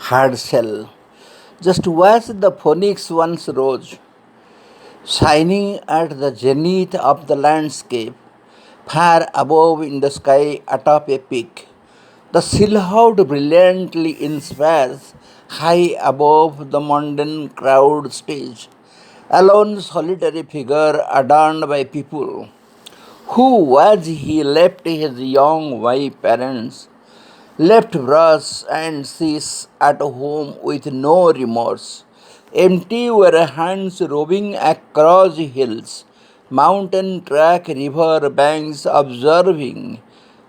hard shell. Just as the phoenix once rose, shining at the zenith of the landscape, far above in the sky atop a peak. The silhouette brilliantly in spares, high above the mundane crowd stage, a lone solitary figure adorned by people. Who was he left his young wife parents, left brass and seas at home with no remorse. Empty were hands roving across hills, mountain track, river banks, observing,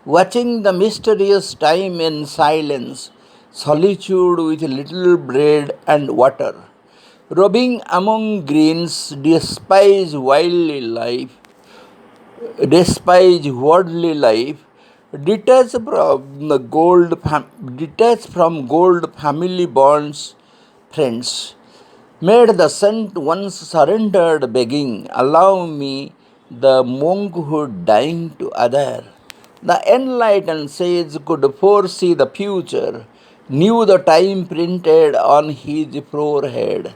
watching the mysterious time in silence, solitude with little bread and water. Roving among greens, despise worldly life, detached from gold family bonds, friends. Made the saint once surrendered, begging, allow me the monkhood dying to adhere. The enlightened sage could foresee the future, knew the time printed on his forehead,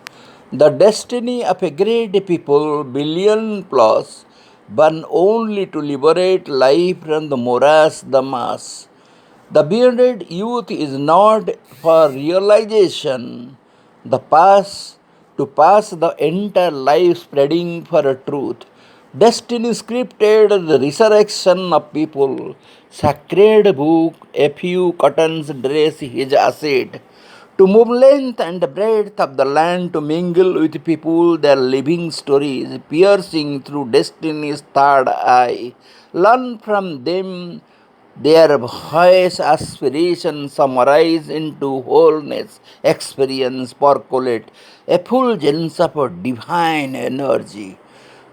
the destiny of a great people, billion plus, born only to liberate life from the morass, the mass. The bearded youth is not for realization, the pass the entire life spreading for a truth. Destiny scripted the resurrection of people. Sacred book, a few curtains dress his asset. To move length and breadth of the land, to mingle with people, their living stories, piercing through destiny's third eye. Learn from them their voice aspiration summarize into wholeness, experience, percolate, effulgence of a divine energy.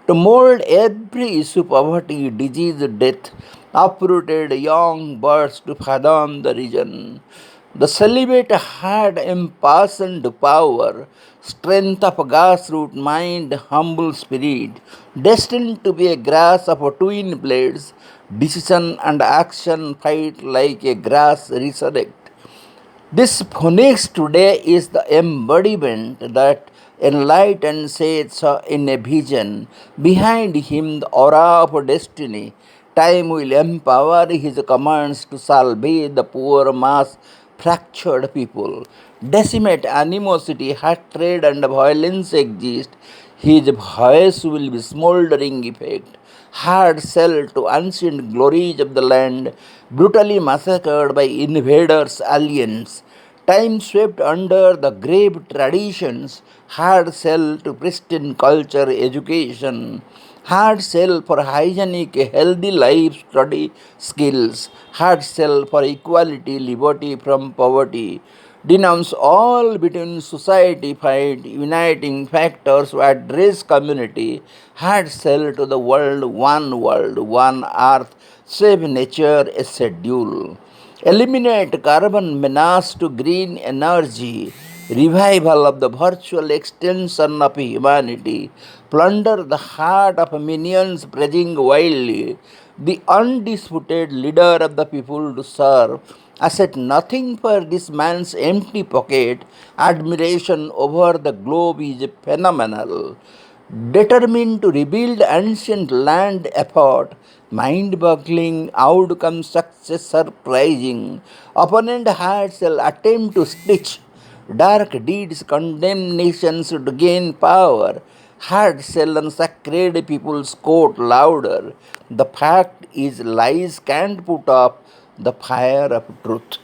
To mold every issue, poverty, disease, death, uprooted young birds to fathom the region. The celibate had impassioned power, strength of a grassroot mind, humble spirit, destined to be a grass of a twin blades, decision and action fight like a grass resurrect. This phoenix today is the embodiment that enlightened sage saw in a vision. Behind him, the aura of destiny. Time will empower his commands to salvage the poor mass fractured people. Decimate animosity, hatred, and violence exist. His voice will be smoldering effect. Hard sell to ancient glories of the land, brutally massacred by invaders, aliens. Time swept under the grave traditions, hard sell to pristine culture, education, hard sell for hygienic, healthy life study skills, hard sell for equality, liberty from poverty. Denounce all between society fight, uniting factors to address community, hard sell to the world, one earth, save nature a schedule. Eliminate carbon menace to green energy, revival of the virtual extension of humanity, plunder the heart of minions praising wildly, the undisputed leader of the people to serve. I said nothing for this man's empty pocket, admiration over the globe is phenomenal. Determined to rebuild ancient land effort, mind-boggling outcome success surprising. Opponent hearts shall attempt to stitch dark deeds, condemnations to gain power. Hard shell and sacred people's quote louder. The fact is lies can't put up the fire of truth.